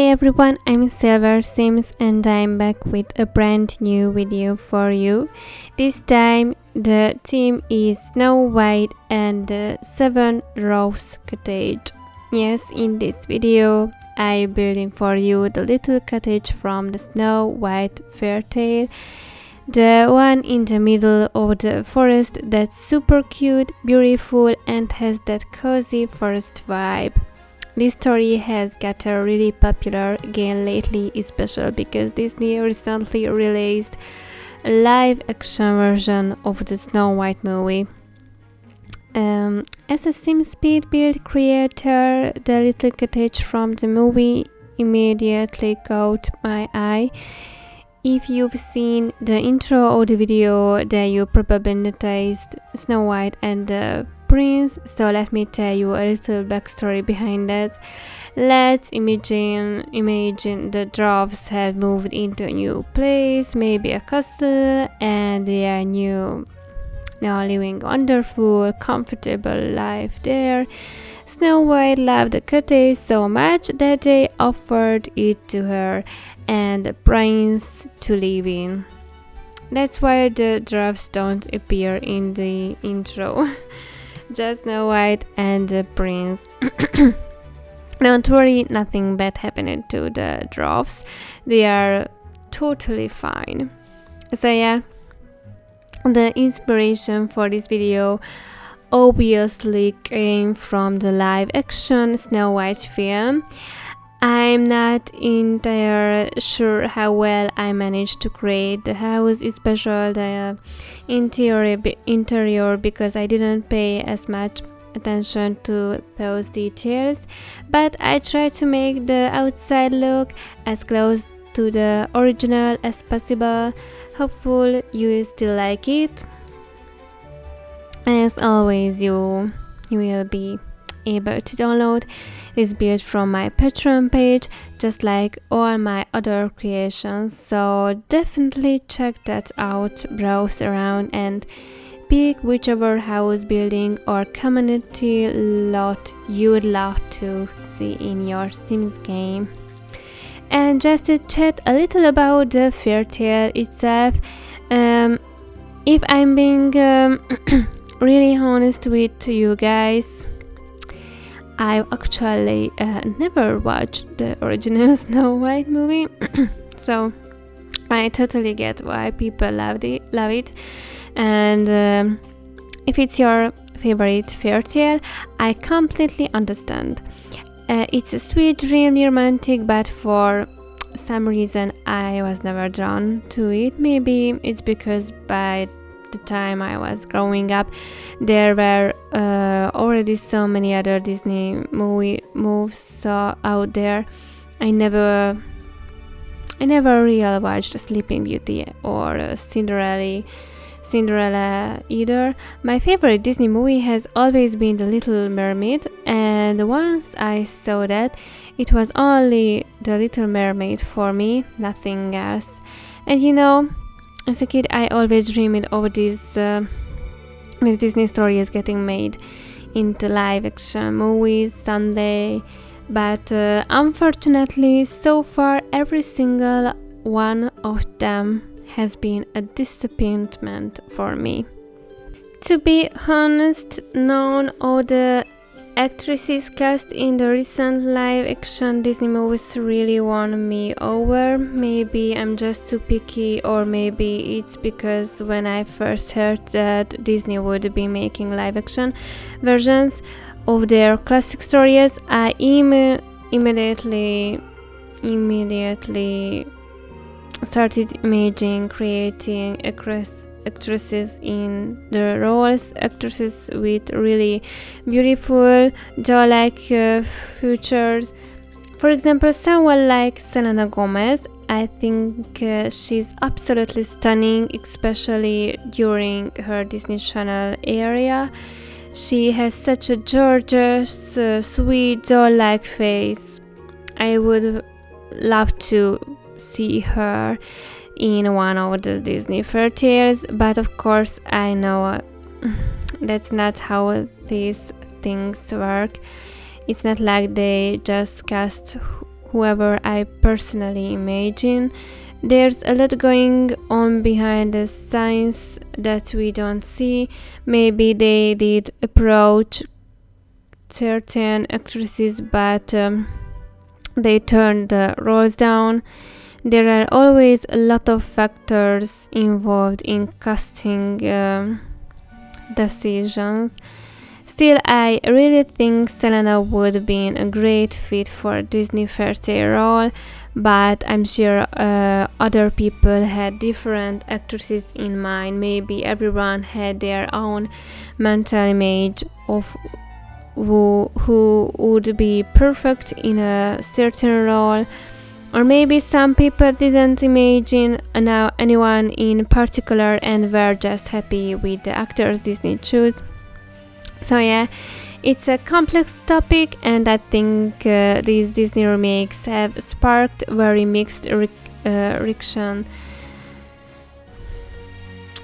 Hi everyone, I'm Silver Sims and I'm back with a brand new video for you. This time the theme is Snow White and the 7 Rose Cottage. Yes, in this video I'm building for you the little cottage from the Snow White fairy tale. The one in the middle of the forest that's super cute, beautiful and has that cozy forest vibe. This story has gotten really popular again lately, especially because Disney recently released a live-action version of the Snow White movie. As a Sim Speed build creator, the little cottage from the movie immediately caught my eye. If you've seen the intro of the video, then you probably noticed Snow White and the prince, so let me tell you a little backstory behind that. Let's imagine the dwarves have moved into a new place, maybe a castle, and they are now living wonderful, comfortable life there. Snow White loved the cottage so much that they offered it to her and the prince to live in. That's why the dwarves don't appear in the intro. Just Snow White and the prince. Don't worry, nothing bad happened to the dwarves. They are totally fine. So yeah, the inspiration for this video obviously came from the live-action Snow White film. I'm not entirely sure how well I managed to create the house, especially the interior, because I didn't pay as much attention to those details, but I tried to make the outside look as close to the original as possible. Hopefully you still like it. As always, you will be able to download this build from my Patreon page, just like all my other creations, so definitely check that out, browse around and pick whichever house building or community lot you would love to see in your Sims game. And just to chat a little about the fairy tale itself, if I'm being really honest with you guys, I actually never watched the original Snow White movie, so I totally get why people love it. And if it's your favorite fairy tale, I completely understand. It's a sweet, dreamy, romantic, but for some reason I was never drawn to it. Maybe it's because by the time I was growing up, there were already so many other Disney movies out there. I never really watched Sleeping Beauty or Cinderella either. My favorite Disney movie has always been The Little Mermaid, and once I saw that, it was only The Little Mermaid for me, nothing else. And you know, as a kid, I always dreamed of this Disney stories getting made into live-action movies someday, but unfortunately, so far, every single one of them has been a disappointment for me. To be honest, none of the actresses cast in the recent live-action Disney movies really won me over. Maybe I'm just too picky, or maybe it's because when I first heard that Disney would be making live-action versions of their classic stories, I immediately started imagining creating actresses in the roles, actresses with really beautiful doll-like features. For example, someone like Selena Gomez. I think she's absolutely stunning, especially during her Disney Channel era. She has such a gorgeous, sweet doll-like face. I would love to see her in one of the Disney fairy tales, but of course I know that's not how these things work. It's not like they just cast whoever I personally imagine. There's a lot going on behind the scenes that we don't see. Maybe they did approach certain actresses, but they turned the roles down. There are always a lot of factors involved in casting decisions. Still, I really think Selena would be a great fit for a Disney fairy tale role, but I'm sure other people had different actresses in mind. Maybe everyone had their own mental image of who would be perfect in a certain role, or maybe some people didn't imagine anyone in particular and were just happy with the actors Disney chose. So yeah, it's a complex topic, and I think these Disney remakes have sparked very mixed reaction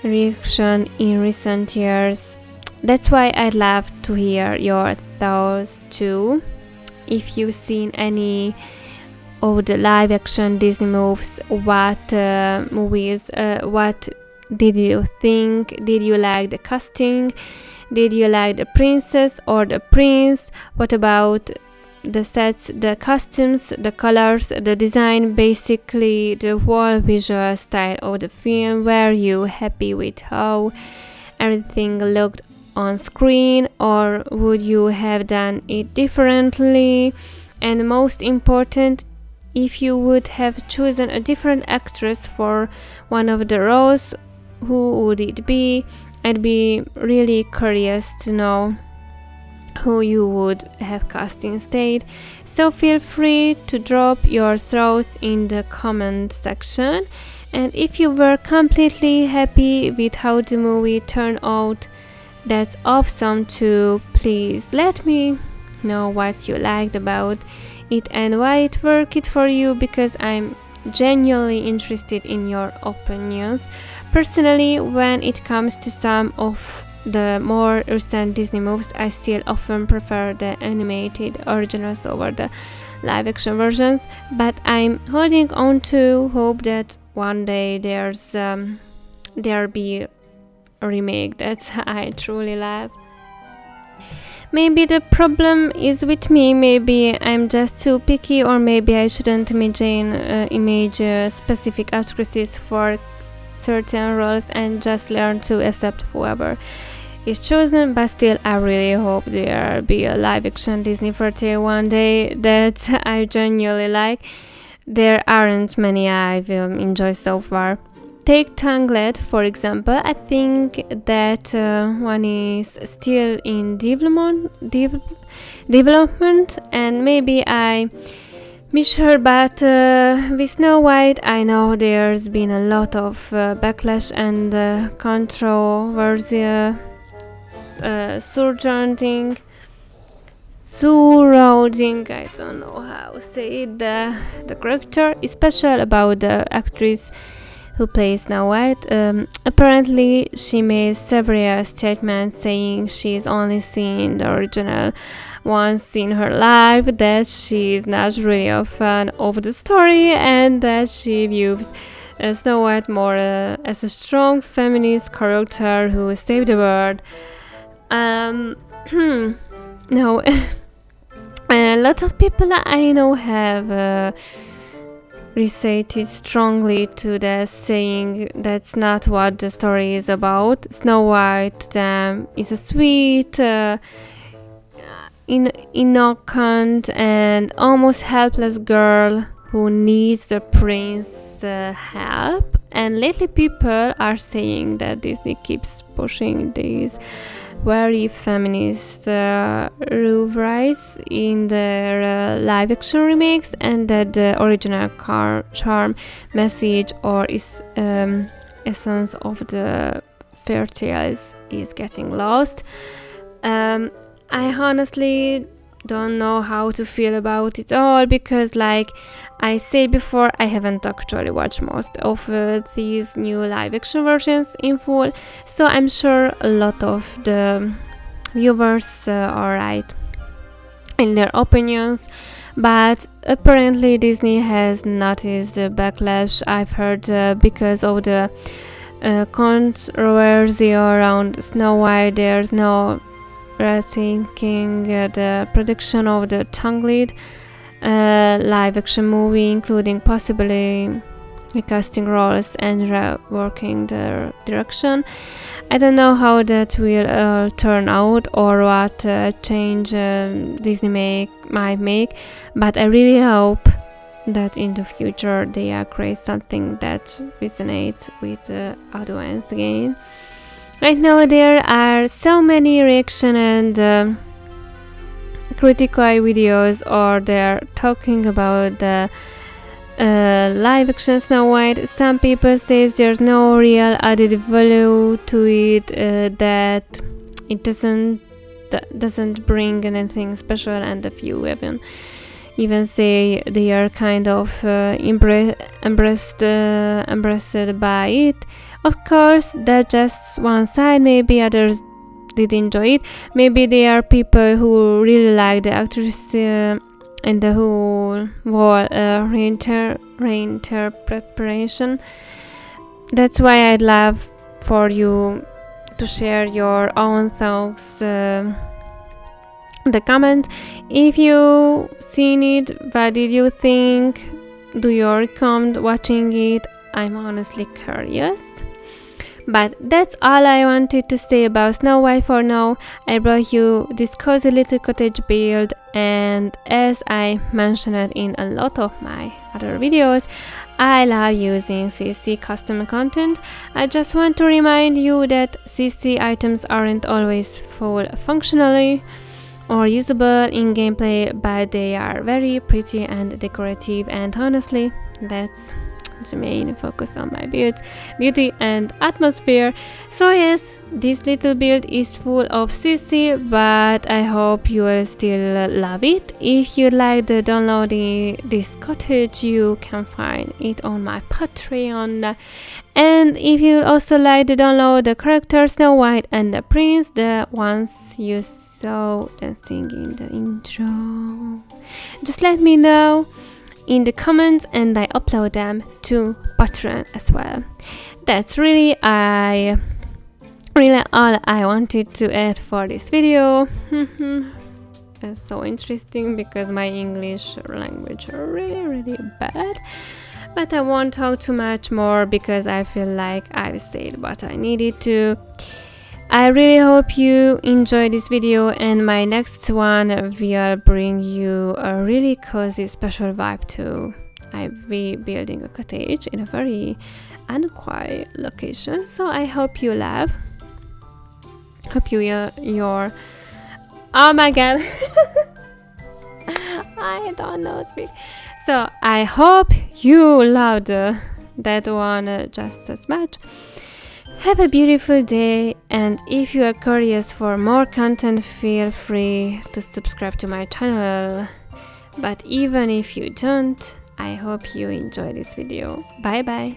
in recent years. That's why I'd love to hear your thoughts too. If you've seen any of the live action Disney movies, what did you think? Did you like the casting? Did you like the princess or the prince? What about the sets, the costumes, the colors, the design, basically the whole visual style of the film? Were you happy with how everything looked on screen, or would you have done it differently? And most important, if you would have chosen a different actress for one of the roles, who would it be? I'd be really curious to know who you would have cast instead. So feel free to drop your thoughts in the comment section. And if you were completely happy with how the movie turned out, that's awesome too. Please let me know what you liked about it and why it worked for you, because I'm genuinely interested in your opinions. Personally, when it comes to some of the more recent Disney movies, I still often prefer the animated originals over the live action versions, but I'm holding on to hope that one day there'll be a remake that I truly love. Maybe the problem is with me, maybe I'm just too picky, or maybe I shouldn't image specific actresses for certain roles and just learn to accept whoever is chosen. But still, I really hope there'll be a live action Disney fairy tale one day that I genuinely like. There aren't many I've enjoyed so far. Take Tangled, for example. I think that one is still in development, and maybe I miss her, but with Snow White, I know there's been a lot of backlash and controversy surrounding, I don't know how to say it, the character, especially about the actress who plays Snow White. Apparently, she made several statements saying she's only seen the original once in her life, that she's not really a fan of the story, and that she views Snow White more as a strong feminist character who saved the world. No, a lot of people I know have recited strongly to the saying that's not what the story is about. Snow White is a sweet, innocent and almost helpless girl who needs the prince's help. And lately people are saying that Disney keeps pushing these very feminist rise in their live action remakes, and that the original charm, message, or essence of the fairy tales is getting lost. I honestly don't know how to feel about it all, because like I said before, I haven't actually watched most of these new live action versions in full, so I'm sure a lot of the viewers are right in their opinions, but apparently Disney has noticed the backlash I've heard because of the controversy around Snow White. There's no rethinking the production of the tongue-lead live action movie, including possibly recasting roles and reworking the direction. I don't know how that will turn out or what change Disney might make, but I really hope that in the future they create something that resonates with the audience again. Right now there are so many reaction and critical videos, or they're talking about the live action Snow White. Some people say there's no real added value to it, that it doesn't bring anything special, and a few even say they are kind of embraced by it. Of course, that's just one side. Maybe others did enjoy it. Maybe there are people who really like the actress and the whole reinterpretation. That's why I'd love for you to share your own thoughts. The comment. If you seen it, what did you think? Do you recommend watching it? I'm honestly curious. But that's all I wanted to say about Snow White for now. I brought you this cozy little cottage build, and as I mentioned in a lot of my other videos, I love using CC custom content. I just want to remind you that CC items aren't always full functionally or usable in gameplay, but they are very pretty and decorative, and honestly, that's the main focus on my builds: beauty and atmosphere. So yes, this little build is full of CC, but I hope you will still love it. If you like the downloading this cottage, you can find it on my Patreon. And if you also like to download the characters Snow White and the Prince, the ones you saw dancing in the intro, just let me know in the comments and I upload them to Patreon as well. That's really all I wanted to add for this video. It's so interesting because my English language is really bad, but I won't talk too much more because I feel like I've said what I needed to. I really hope you enjoyed this video, and my next one will bring you a really cozy special vibe too. I'll be building a cottage in a very unquiet location, so I hope you love. Hope your oh my god I don't know speak. So I hope you loved that one just as much. Have a beautiful day, and if you are curious for more content, feel free to subscribe to my channel. But even if you don't, I hope you enjoy this video. Bye bye.